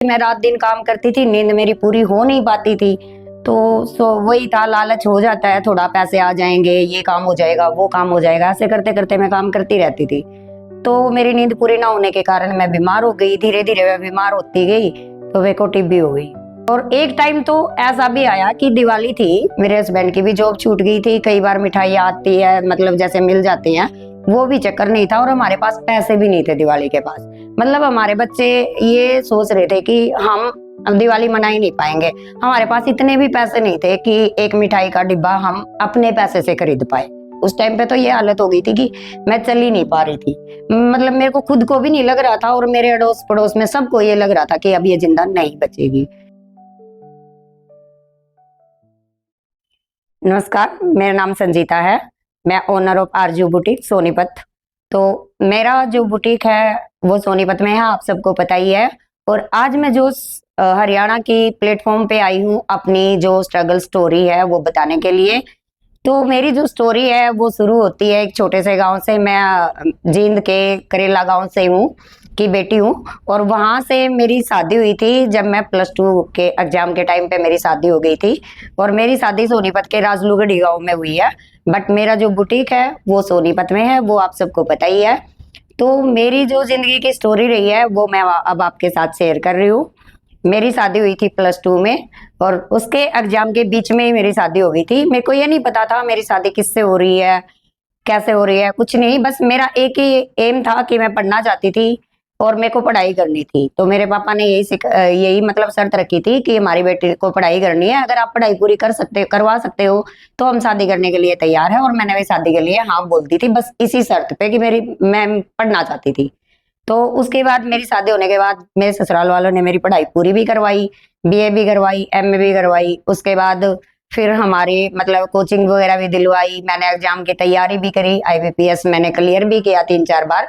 मैं रात दिन काम करती थी, नींद मेरी पूरी हो नहीं पाती थी। तो वही था, लालच हो जाता है, थोड़ा पैसे आ जाएंगे, ये काम हो जाएगा, वो काम हो जाएगा, ऐसे करते करते मैं काम करती रहती थी। तो मेरी नींद पूरी ना होने के कारण मैं बीमार हो गई। धीरे धीरे मैं बीमार होती गई तो मेरे को टीबी हो गई। और एक टाइम तो ऐसा भी आया कि दिवाली थी, मेरे हस्बैंड की भी जॉब छूट गई थी। कई बार मिठाई आती है, मतलब जैसे मिल जाती हैं, वो भी चक्कर नहीं था। और हमारे पास पैसे भी नहीं थे दिवाली के पास। मतलब हमारे बच्चे ये सोच रहे थे कि हम दिवाली मना ही नहीं पाएंगे। हमारे पास इतने भी पैसे नहीं थे कि एक मिठाई का डिब्बा हम अपने पैसे से खरीद पाए। उस टाइम पे तो ये हालत हो गई थी कि मैं चल ही नहीं पा रही थी। मतलब मेरे को खुद को भी नहीं लग रहा था और मेरे अड़ोस पड़ोस में सबको ये लग रहा था कि अब ये जिंदा नहीं बचेगी। नमस्कार, मेरा नाम संजीता है। मैं owner of Aarzoo boutique Sonipat. तो मेरा जो बुटीक है वो सोनीपत में है, आप सबको पता ही है। और आज मैं जो हरियाणा की प्लेटफॉर्म पे आई हूँ अपनी जो स्ट्रगल स्टोरी है वो बताने के लिए। तो मेरी जो स्टोरी है वो शुरू होती है एक छोटे से गांव से। मैं जींद के करेला गांव से हूँ की बेटी हूँ। और वहां से मेरी शादी हुई थी जब मैं +2 के एग्जाम के टाइम पे मेरी शादी हो गई थी। और मेरी शादी सोनीपत के राजलूगढ़ी गांव में हुई है। बट मेरा जो बुटीक है वो सोनीपत में है, वो आप सबको पता ही है। तो मेरी जो जिंदगी की स्टोरी रही है वो मैं अब आपके साथ शेयर कर रही हूँ। मेरी शादी हुई थी +2 में और उसके एग्जाम के बीच में ही मेरी शादी हो गई थी। मेरे को ये नहीं पता था मेरी शादी किससे हो रही है, कैसे हो रही है, कुछ नहीं। बस मेरा एक ही एम था कि मैं पढ़ना चाहती थी और मेरे को पढ़ाई करनी थी। तो मेरे पापा ने यही मतलब शर्त रखी थी कि हमारी बेटी को पढ़ाई करनी है, अगर आप पढ़ाई पूरी करवा सकते हो तो हम शादी करने के लिए तैयार है। और मैंने भी शादी के लिए हाँ बोल दी थी, बस इसी शर्त पे कि मैं पढ़ना चाहती थी। तो उसके बाद मेरी शादी होने के बाद मेरे ससुराल वालों ने मेरी पढ़ाई पूरी भी करवाई, बीए भी करवाई, एमए भी करवाई। उसके बाद फिर हमारे मतलब कोचिंग वगैरह भी दिलवाई। मैंने एग्जाम की तैयारी भी करी, आईबीपीएस मैंने क्लियर भी किया 3-4 बार।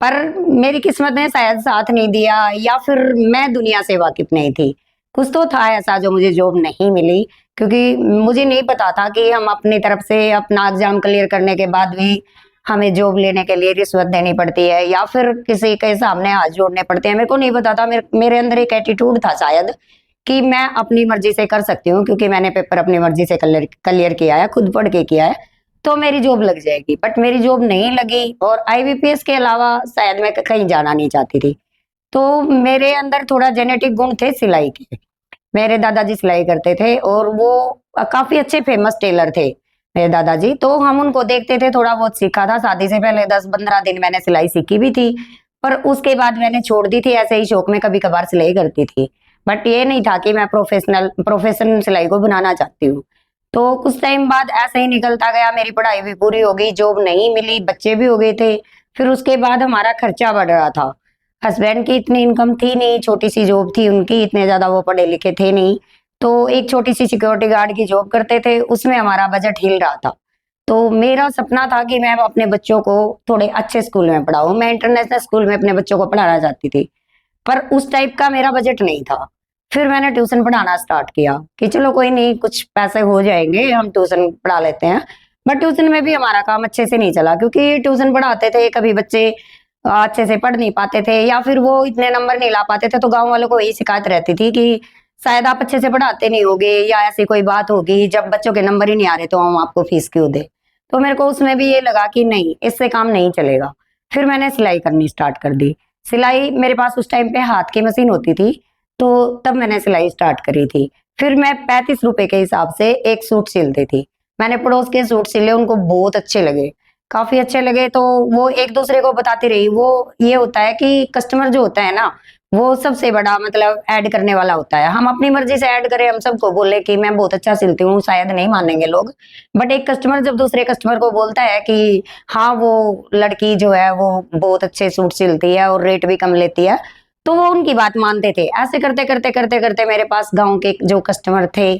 पर मेरी किस्मत ने शायद साथ नहीं दिया या फिर मैं दुनिया से वाकिफ नहीं थी। कुछ तो था ऐसा जो मुझे जॉब नहीं मिली, क्योंकि मुझे नहीं पता था कि हम अपनी तरफ से अपना एग्जाम क्लियर करने के बाद भी हमें जॉब लेने के लिए रिश्वत देनी पड़ती है या फिर किसी के सामने हाथ जोड़ने पड़ते हैं। मेरे को नहीं पता था। मेरे अंदर एक एटीट्यूड था शायद कि मैं अपनी मर्जी से कर सकती हूँ, क्योंकि मैंने पेपर अपनी मर्जी से क्लियर किया है, खुद पढ़ के किया है, तो मेरी जॉब लग जाएगी। बट मेरी जॉब नहीं लगी और आईबीपीएस के अलावा शायद मैं कहीं जाना नहीं चाहती थी। तो मेरे अंदर थोड़ा जेनेटिक गुण थे सिलाई के। मेरे दादाजी सिलाई करते थे और वो काफी अच्छे फेमस टेलर थे मेरे दादाजी। तो हम उनको देखते थे, थोड़ा बहुत सीखा था। शादी से पहले 10-15 दिन मैंने सिलाई सीखी भी थी, पर उसके बाद मैंने छोड़ दी थी। ऐसे ही शौक में कभी कभार सिलाई करती थी, बट ये नहीं था कि मैं प्रोफेशनल सिलाई को बनाना चाहती हूँ। तो कुछ टाइम बाद ऐसे ही निकलता गया, मेरी पढ़ाई भी पूरी हो गई, जॉब नहीं मिली, बच्चे भी हो गए थे। फिर उसके बाद हमारा खर्चा बढ़ रहा था। हस्बैंड की इतनी इनकम थी नहीं, छोटी सी जॉब थी उनकी, इतने ज्यादा वो पढ़े लिखे थे नहीं। तो एक छोटी सी सिक्योरिटी गार्ड की जॉब करते थे, उसमें हमारा बजट हिल रहा था। तो मेरा सपना था कि मैं अपने बच्चों को थोड़े अच्छे स्कूल में पढ़ाऊं। मैं इंटरनेशनल स्कूल में अपने बच्चों को पढ़ाना चाहती थी, पर उस टाइप का मेरा बजट नहीं था। फिर मैंने ट्यूशन पढ़ाना स्टार्ट किया कि चलो कोई नहीं, कुछ पैसे हो जाएंगे, हम ट्यूशन पढ़ा लेते हैं। बट ट्यूशन में भी हमारा काम अच्छे से नहीं चला, क्योंकि ट्यूशन पढ़ाते थे, कभी बच्चे अच्छे से पढ़ नहीं पाते थे या फिर वो इतने नंबर नहीं ला पाते थे। तो गांव वालों को यही शिकायत रहती थी कि शायद आप अच्छे से पढ़ाते नहीं होगे या ऐसी कोई बात होगी, जब बच्चों के नंबर ही नहीं आ रहे तो हम आपको फीस क्यों दे। तो मेरे को उसमें भी ये लगा कि नहीं, इससे काम नहीं चलेगा। फिर मैंने सिलाई करनी स्टार्ट कर दी। सिलाई मेरे पास उस टाइम पे हाथ की मशीन होती थी, तो तब मैंने सिलाई स्टार्ट करी थी। फिर मैं 35 रुपए के हिसाब से एक सूट सिलती थी। मैंने पड़ोस के सूट सिले, उनको बहुत अच्छे लगे, काफी अच्छे लगे। तो वो एक दूसरे को बताती रही। वो ये होता है कि कस्टमर जो होता है ना, वो सबसे बड़ा मतलब ऐड करने वाला होता है। हम अपनी मर्जी से ऐड करें, हम सबको बोले कि मैं बहुत अच्छा सिलती हूँ, शायद नहीं मानेंगे लोग। बट एक कस्टमर जब दूसरे कस्टमर को बोलता है कि हाँ वो लड़की जो है वो बहुत अच्छे सूट सिलती है और रेट भी कम लेती है, तो वो उनकी बात मानते थे। ऐसे करते करते करते करते मेरे पास गाँव के जो कस्टमर थे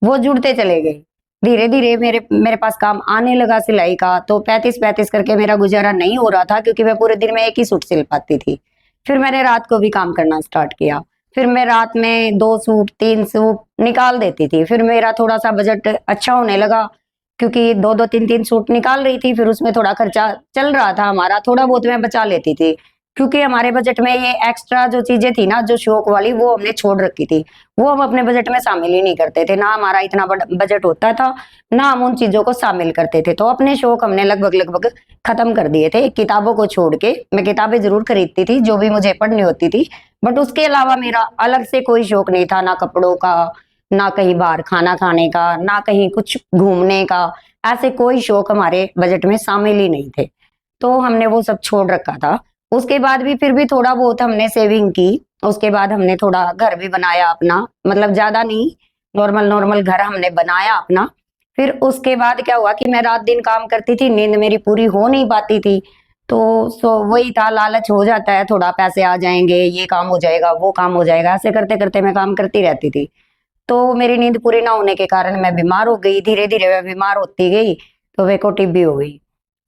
वो जुड़ते चले गए। धीरे धीरे मेरे मेरे पास काम आने लगा सिलाई का। तो 35-35 करके मेरा गुजारा नहीं हो रहा था, क्योंकि मैं पूरे दिन में एक ही सूट सिल पाती थी। फिर मैंने रात को भी काम करना स्टार्ट किया। फिर मैं रात में 2 सूट 3 सूट निकाल देती थी। फिर मेरा थोड़ा सा बजट अच्छा होने लगा, क्योंकि 2-2 3-3 सूट निकाल रही थी। फिर उसमें थोड़ा खर्चा चल रहा था हमारा, थोड़ा बहुत मैं बचा लेती थी। क्योंकि हमारे बजट में ये एक्स्ट्रा जो चीजें थी ना, जो शौक वाली, वो हमने छोड़ रखी थी, वो हम अपने बजट में शामिल ही नहीं करते थे। ना हमारा इतना बड़ा बजट होता था, ना हम उन चीजों को शामिल करते थे। तो अपने शौक हमने लगभग लगभग खत्म कर दिए थे, किताबों को छोड़ के। मैं किताबें जरूर खरीदती थी जो भी मुझे पढ़नी होती थी, बट उसके अलावा मेरा अलग से कोई शौक नहीं था, ना कपड़ों का, ना कहीं बाहर खाना खाने का, ना कहीं कुछ घूमने का। ऐसे कोई शौक हमारे बजट में शामिल ही नहीं थे, तो हमने वो सब छोड़ रखा था। उसके बाद भी फिर भी थोड़ा बहुत हमने सेविंग की। उसके बाद हमने थोड़ा घर भी बनाया अपना, मतलब ज्यादा नहीं, नॉर्मल नॉर्मल घर हमने बनाया अपना। फिर उसके बाद क्या हुआ कि मैं रात दिन काम करती थी, नींद मेरी पूरी हो नहीं पाती थी। तो वही था, लालच हो जाता है थोड़ा, पैसे आ जाएंगे, ये काम हो जाएगा, वो काम हो जाएगा, ऐसे करते करते मैं काम करती रहती थी। तो मेरी नींद पूरी ना होने के कारण मैं बीमार हो गई, धीरे धीरे मैं बीमार होती गई, तो मेरे को टीबी हो गई।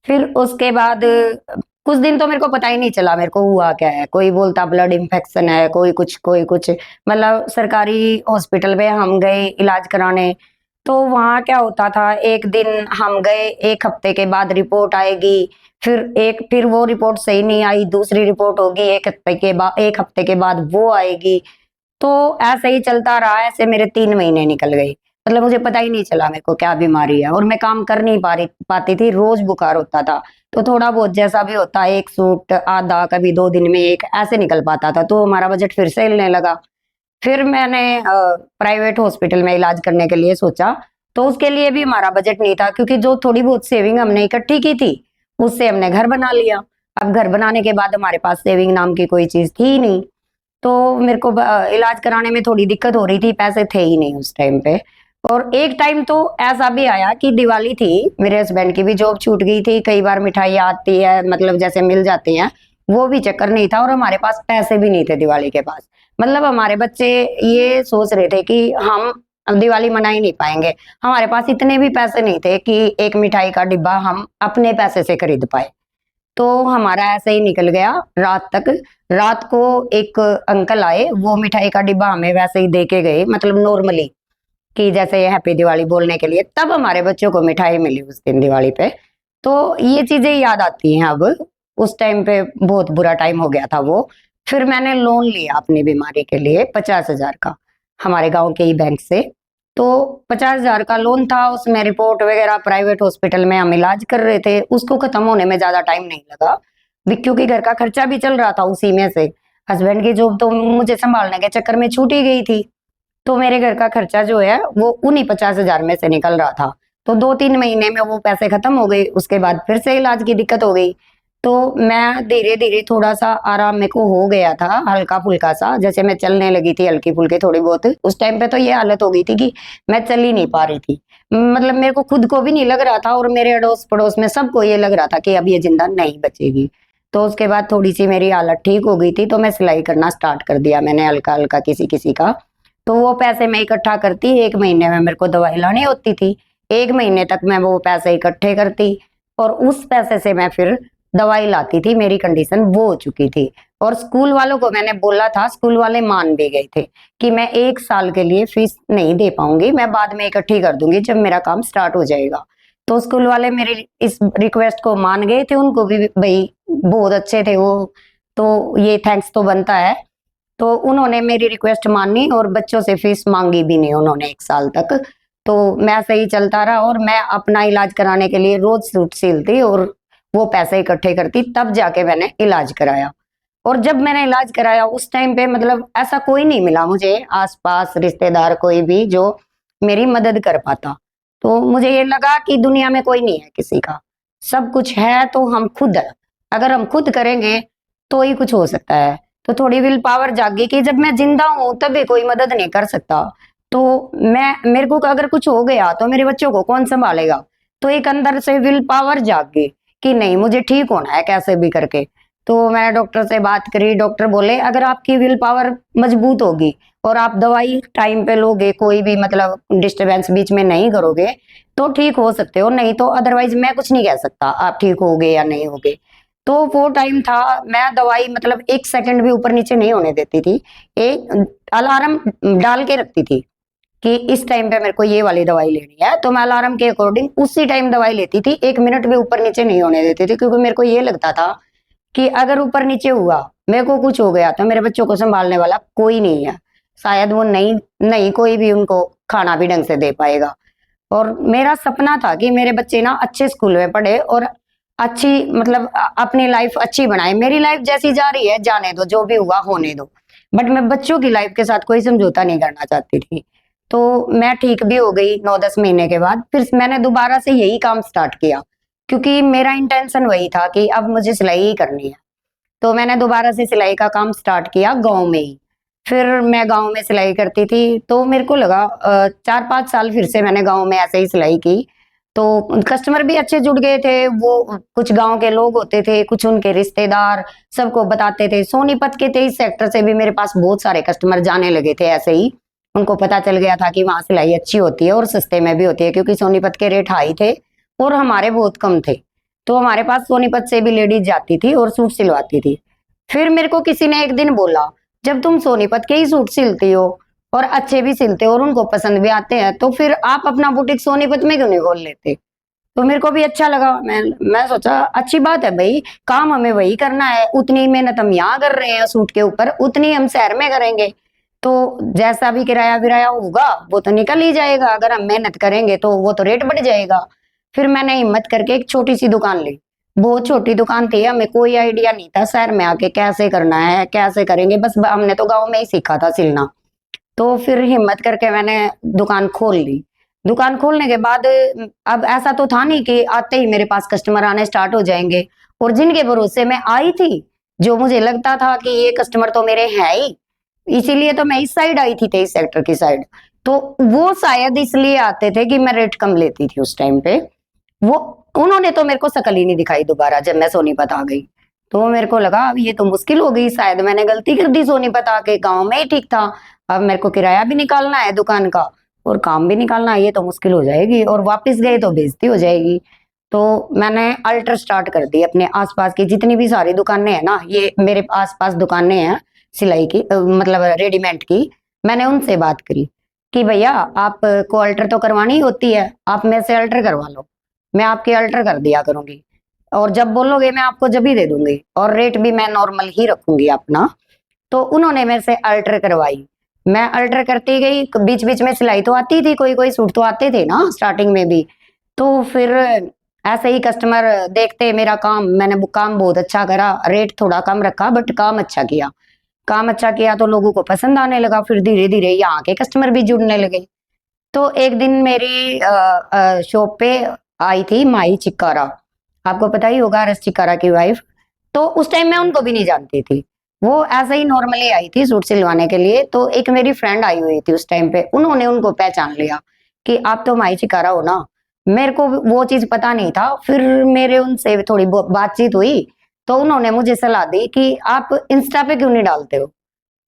फिर उसके बाद कुछ दिन तो मेरे को पता ही नहीं चला मेरे को हुआ क्या है। कोई बोलता ब्लड इन्फेक्शन है, कोई कुछ, मतलब सरकारी हॉस्पिटल में हम गए इलाज कराने। तो वहां क्या होता था, एक दिन हम गए, एक हफ्ते के बाद रिपोर्ट आएगी, फिर वो रिपोर्ट सही नहीं आई, दूसरी रिपोर्ट होगी, एक हफ्ते के बाद वो आएगी। तो ऐसे ही चलता रहा, ऐसे मेरे 3 महीने निकल गए। मतलब मुझे पता ही नहीं चला मेरे को क्या बीमारी है, और मैं काम कर नहीं पाती थी, रोज बुखार होता था। तो थोड़ा बहुत जैसा भी होता, एक सूट आधा, कभी 2 दिन में एक, ऐसे निकल पाता था। तो हमारा बजट फिर से हिलने लगा। फिर मैंने प्राइवेट हॉस्पिटल में इलाज करने के लिए सोचा। तो उसके लिए भी हमारा बजट नहीं था, क्योंकि जो थोड़ी बहुत सेविंग हमने इकट्ठी की थी, उससे हमने घर बना लिया। अब घर बनाने के बाद हमारे पास सेविंग नाम की कोई चीज थी ही नहीं। तो मेरे को इलाज कराने में थोड़ी दिक्कत हो रही थी, पैसे थे ही नहीं उस टाइम पे। और एक टाइम तो ऐसा भी आया कि दिवाली थी, मेरे हस्बैंड की भी जॉब छूट गई थी, कई बार मिठाई आती है, मतलब जैसे मिल जाती हैं, वो भी चक्कर नहीं था, और हमारे पास पैसे भी नहीं थे दिवाली के पास। मतलब हमारे बच्चे ये सोच रहे थे कि हम अब दिवाली मना ही नहीं पाएंगे। हमारे पास इतने भी पैसे नहीं थे कि एक मिठाई का डिब्बा हम अपने पैसे से खरीद पाए। तो हमारा ऐसे ही निकल गया रात तक। रात को एक अंकल आए, वो मिठाई का डिब्बा हमें वैसे ही दे के गए, मतलब नॉर्मली, कि जैसे हैप्पी दिवाली बोलने के लिए। तब हमारे बच्चों को मिठाई मिली उस दिन दिवाली पे। तो ये चीजें याद आती हैं अब। उस टाइम पे बहुत बुरा टाइम हो गया था वो। फिर मैंने लोन लिया अपनी बीमारी के लिए 50,000 का, हमारे गांव के ही बैंक से। तो 50,000 का लोन था, उसमें रिपोर्ट वगैरह, प्राइवेट हॉस्पिटल में हम इलाज कर रहे थे, उसको खत्म होने में ज्यादा टाइम नहीं लगा, क्योंकि घर का खर्चा भी चल रहा था उसी में से। हस्बैंड की जॉब तो मुझे संभालने के चक्कर में छूट ही गई थी। तो मेरे घर का खर्चा जो है वो उन्हीं 50,000 में से निकल रहा था। तो 2-3 महीने में वो पैसे खत्म हो गए। उसके बाद फिर से इलाज की दिक्कत हो गई। तो मैं धीरे धीरे थोड़ा सा आराम मेरे को हो गया था, हल्का फुल्का सा, जैसे मैं चलने लगी थी हल्की फुल्की थोड़ी बहुत। उस टाइम पे तो ये हालत हो गई थी कि मैं चल ही नहीं पा रही थी, मतलब मेरे को खुद को भी नहीं लग रहा था, और मेरे अड़ोस पड़ोस में सबको ये लग रहा था कि अब ये जिंदा नहीं बचेगी। तो उसके बाद थोड़ी सी मेरी हालत ठीक हो गई थी, तो मैं सिलाई करना स्टार्ट कर दिया मैंने, हल्का हल्का किसी किसी का। तो वो पैसे मैं इकट्ठा करती, 1 महीने में मेरे को दवाई लानी होती थी, 1 महीने तक मैं वो पैसे इकट्ठे करती, और उस पैसे से मैं फिर दवाई लाती थी। मेरी कंडीशन वो हो चुकी थी। और स्कूल वालों को मैंने बोला था, स्कूल वाले मान भी गए थे कि मैं 1 साल के लिए फीस नहीं दे पाऊंगी, मैं बाद में इकट्ठी कर दूंगी जब मेरा काम स्टार्ट हो जाएगा। तो स्कूल वाले मेरी इस रिक्वेस्ट को मान गए थे, उनको भी भाई बहुत अच्छे थे वो, तो ये थैंक्स तो बनता है। तो उन्होंने मेरी रिक्वेस्ट मानी, और बच्चों से फीस मांगी भी नहीं उन्होंने 1 साल तक। तो मैं सही चलता रहा, और मैं अपना इलाज कराने के लिए रोज सूट सिलती और वो पैसे इकट्ठे करती, तब जाके मैंने इलाज कराया। और जब मैंने इलाज कराया उस टाइम पे, मतलब ऐसा कोई नहीं मिला मुझे आसपास रिश्तेदार कोई भी जो मेरी मदद कर पाता। तो मुझे ये लगा कि दुनिया में कोई नहीं है किसी का, सब कुछ है तो हम खुद है। अगर हम खुद करेंगे तो ही कुछ हो सकता है। तो थोड़ी विल पावर जागी कि जब मैं जिंदा हूं तभी कोई मदद नहीं कर सकता, तो मेरे को अगर कुछ हो गया तो मेरे बच्चों को कौन संभालेगा। तो एक अंदर से विल पावर जाग गई कि नहीं, मुझे ठीक होना है कैसे भी करके। तो मैंने डॉक्टर से बात करी, डॉक्टर बोले अगर आपकी विल पावर मजबूत होगी और आप दवाई टाइम पे लोगे, कोई भी मतलब डिस्टरबेंस बीच में नहीं करोगे, तो ठीक हो सकते हो, नहीं तो अदरवाइज मैं कुछ नहीं कह सकता आप ठीक होगे या नहीं होगे। तो वो टाइम था, मैं दवाई मतलब 1 सेकंड भी ऊपर नीचे नहीं होने देती थी, एक अलार्म डाल के रखती थी कि इस टाइम पे मेरे को ये वाली दवाई लेनी है, तो मैं अलार्म के अकॉर्डिंग उसी टाइम दवाई लेती थी, 1 मिनट भी ऊपर नीचे नहीं होने देती थी, क्योंकि मेरे को ये लगता था कि अगर ऊपर नीचे हुआ, मेरे को कुछ हो गया तो मेरे बच्चों को संभालने वाला कोई नहीं है। शायद वो नहीं नहीं कोई भी उनको खाना भी ढंग से दे पाएगा। और मेरा सपना था कि मेरे बच्चे ना अच्छे स्कूल में पढ़े और अच्छी मतलब अपनी लाइफ अच्छी बनाए। मेरी लाइफ जैसी जा रही है जाने दो, जो भी हुआ होने दो, बट मैं बच्चों की लाइफ के साथ कोई समझौता नहीं करना चाहती थी। तो मैं ठीक भी हो गई 9-10 महीने के बाद। फिर मैंने दोबारा से यही काम स्टार्ट किया, क्योंकि मेरा इंटेंशन वही था कि अब मुझे सिलाई ही करनी है। तो मैंने दोबारा से सिलाई का काम स्टार्ट किया गांव में ही। फिर मैं गांव में सिलाई करती थी, तो मेरे को लगा 4-5 साल फिर से मैंने गांव में ऐसे ही सिलाई की। तो कस्टमर भी अच्छे जुड़ गए थे। वो कुछ गांव के लोग होते थे, कुछ उनके रिश्तेदार, सबको बताते थे। सोनीपत के 23 सेक्टर से भी मेरे पास बहुत सारे कस्टमर जाने लगे थे ऐसे ही। उनको पता चल गया था कि वहां सिलाई अच्छी होती है और सस्ते में भी होती है, क्योंकि सोनीपत के रेट हाई थे और हमारे बहुत कम थे। तो हमारे पास सोनीपत से भी लेडीज जाती थी और सूट सिलवाती थी। फिर मेरे को किसी ने एक दिन बोला, जब तुम सोनीपत के ही सूट सिलती हो और अच्छे भी सिलते हो और उनको पसंद भी आते हैं, तो फिर आप अपना बुटीक सोनीपत में क्यों नहीं खोल लेते? तो मेरे को भी अच्छा लगा। मैं सोचा अच्छी बात है भाई, काम हमें वही करना है, उतनी मेहनत हम यहाँ कर रहे हैं सूट के ऊपर, उतनी हम शहर में करेंगे। तो जैसा भी किराया विराया होगा वो तो निकल ही जाएगा, अगर हम मेहनत करेंगे तो वो तो रेट बढ़ जाएगा। फिर मैंने हिम्मत करके एक छोटी सी दुकान ली। बहुत छोटी दुकान थी, हमें कोई आइडिया नहीं था शहर में आके कैसे करना है, कैसे करेंगे, बस हमने तो गाँव में ही सीखा था सिलना। तो फिर हिम्मत करके मैंने दुकान खोल ली। दुकान खोलने के बाद अब ऐसा तो था नहीं कि आते ही मेरे पास कस्टमर आने स्टार्ट हो जाएंगे। और जिनके भरोसे मैं आई थी, जो मुझे लगता था कि ये कस्टमर तो मेरे हैं ही, इसीलिए तो मैं इस साइड आई थी 23 सेक्टर की साइड। तो वो शायद इसलिए आते थे कि मैं रेट कम लेती थी उस टाइम पे। वो उन्होंने तो मेरे को शकल ही नहीं दिखाई दोबारा जब मैं सोनीपत आ गई। तो मेरे को लगा अब ये तो मुश्किल हो गई, शायद मैंने गलती कर दी सोनीपत आके, गांव में ही ठीक था। अब मेरे को किराया भी निकालना है दुकान का और काम भी निकालना है, ये तो मुश्किल हो जाएगी, और वापस गए तो बेइज्जती हो जाएगी। तो मैंने अल्टर स्टार्ट कर दी। अपने आसपास की जितनी भी सारी दुकानें हैं ना, ये मेरे आसपास दुकानें हैं सिलाई की, मतलब रेडीमेड की, मैंने उनसे बात करी कि भैया आपको अल्टर तो करवानी होती है, आप मेरे से अल्टर करवा लो, मैं आपके अल्टर कर दिया करूंगी, और जब बोलोगे मैं आपको जब ही दे दूंगी, और रेट भी मैं नॉर्मल ही रखूंगी अपना। तो उन्होंने मेरे से अल्टर करवाई। मैं अल्टर करती गई, बीच बीच में सिलाई तो आती थी, कोई कोई सूट तो आते थे ना स्टार्टिंग में भी। तो फिर ऐसे ही कस्टमर देखते मेरा काम, मैंने वो काम बहुत अच्छा करा, रेट थोड़ा कम रखा बट काम अच्छा किया। काम अच्छा किया तो लोगों को पसंद आने लगा, फिर धीरे धीरे यहाँ के कस्टमर भी जुड़ने लगे। तो एक दिन मेरी शॉप पे आई थी माई चिक्कारा, आपको पता ही होगा, रस चिक्कारा की वाइफ। तो उस टाइम मैं उनको भी नहीं जानती थी, वो ऐसे ही नॉर्मली आई थी सूट सिलवाने के लिए। तो एक मेरी फ्रेंड आई हुई थी उस टाइम पे, उन्होंने उनको पहचान लिया कि आप तो माई चिकारा हो ना। मेरे को वो चीज पता नहीं था। फिर मेरे उनसे थोड़ी बातचीत हुई, तो उन्होंने मुझे सलाह दी कि आप इंस्टा पे क्यों नहीं डालते हो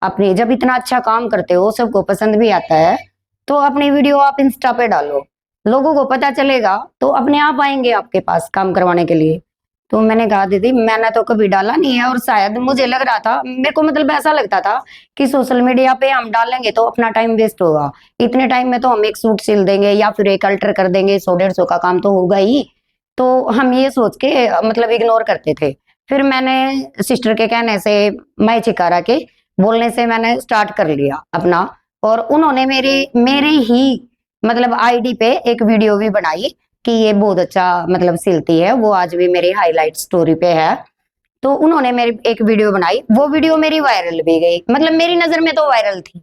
अपनी, जब इतना अच्छा काम करते हो, सबको पसंद भी आता है, तो अपनी वीडियो आप इंस्टा पे डालो, लोगों को पता चलेगा तो अपने आप आएंगे आपके पास काम करवाने के लिए। तो मैंने कहा दीदी मैंने तो कभी डाला नहीं है, और शायद मुझे लग रहा था, मेरे को मतलब ऐसा लगता था कि सोशल मीडिया पे हम डालेंगे तो अपना टाइम वेस्ट होगा, इतने टाइम में तो हम एक सूट सिल देंगे या फिर एक अल्टर कर देंगे, 100-150 का काम तो होगा ही। तो हम ये सोच के मतलब इग्नोर करते थे। फिर मैंने सिस्टर के कहने से, मैं चिकारा के बोलने से मैंने स्टार्ट कर लिया अपना। और उन्होंने मेरे ही मतलब आईडी पे एक वीडियो भी बनाई कि ये बहुत अच्छा मतलब सिलती है, वो आज भी मेरी हाईलाइट स्टोरी पे है। तो उन्होंने मेरी एक वीडियो बनाई, वो वीडियो मेरी वायरल भी गई, मतलब मेरी नजर में तो वायरल थी,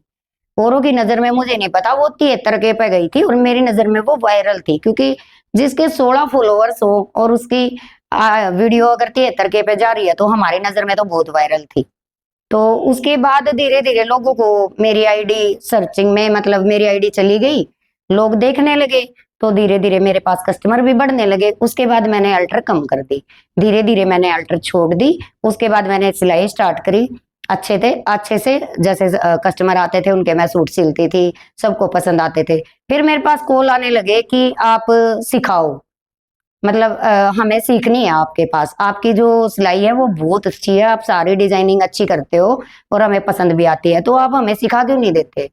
औरों की नजर में मुझे नहीं पता, वो 73 के पे गई थी और मेरी नजर में वो वायरल थी, क्योंकि जिसके 16 फॉलोअर्स हो और उसकी वीडियो अगर 73 के पे जा रही है तो हमारी नजर में तो बहुत वायरल थी। तो उसके बाद धीरे धीरे लोगों को मेरी आईडी सर्चिंग में, मतलब मेरी आईडी चली गई, लोग देखने लगे, तो धीरे धीरे मेरे पास कस्टमर भी बढ़ने लगे। उसके बाद मैंने अल्टर कम कर दी, धीरे धीरे मैंने अल्टर छोड़ दी। उसके बाद मैंने सिलाई स्टार्ट करी अच्छे से, जैसे कस्टमर आते थे उनके मैं सूट सिलती थी, सबको पसंद आते थे। फिर मेरे पास कॉल आने लगे कि आप सिखाओ, मतलब हमें सीखनी है आपके पास, आपकी जो सिलाई है वो बहुत अच्छी है, आप सारी डिजाइनिंग अच्छी करते हो और हमें पसंद भी आती है, तो आप हमें सिखा क्यों नहीं देते?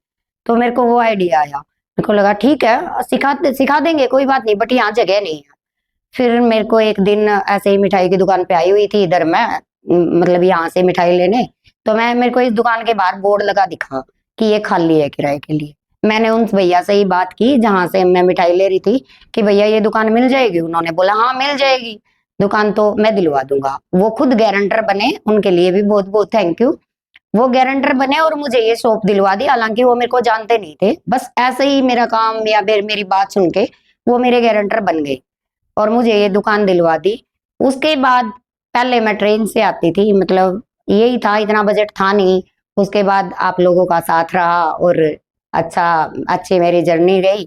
तो मेरे को वो आइडिया आया, मेरे को लगा ठीक है सिखा देंगे, कोई बात नहीं, बट यहाँ जगह नहीं है। फिर मेरे को एक दिन ऐसे ही मिठाई की दुकान पे आई हुई थी इधर मैं, मतलब यहाँ से मिठाई लेने, तो मेरे को इस दुकान के बाहर बोर्ड लगा दिखा कि ये खाली है किराए के लिए। मैंने उन भैया से ही बात की जहां से मैं मिठाई ले रही थी कि भैया ये दुकान मिल जाएगी। उन्होंने बोला हाँ मिल जाएगी, दुकान तो मैं दिलवा दूंगा। वो खुद गारंटर बने, उनके लिए भी बहुत बहुत थैंक यू। वो गारंटर बने और मुझे ये शॉप दिलवा दी, हालांकि वो मेरे को जानते नहीं थे, बस ऐसे ही मेरा काम या फिर मेरी बात सुन के वो मेरे गारंटर बन गए और मुझे ये दुकान दिलवा दी। उसके बाद पहले मैं ट्रेन से आती थी, मतलब यही था, इतना बजट था नहीं। उसके बाद आप लोगों का साथ रहा और अच्छी मेरी जर्नी गई,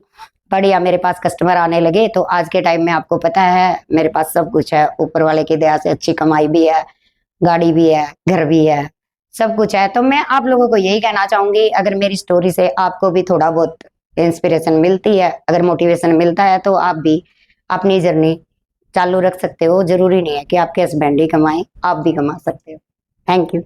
बढ़िया मेरे पास कस्टमर आने लगे। तो आज के टाइम में आपको पता है मेरे पास सब कुछ है, ऊपर वाले की दया से अच्छी कमाई भी है, गाड़ी भी है, घर भी है, सब कुछ है। तो मैं आप लोगों को यही कहना चाहूंगी, अगर मेरी स्टोरी से आपको भी थोड़ा बहुत इंस्पिरेशन मिलती है, अगर मोटिवेशन मिलता है, तो आप भी अपनी जर्नी चालू रख सकते हो। जरूरी नहीं है कि आपके हस्बैंड ही कमाएं, आप भी कमा सकते हो। Thank you.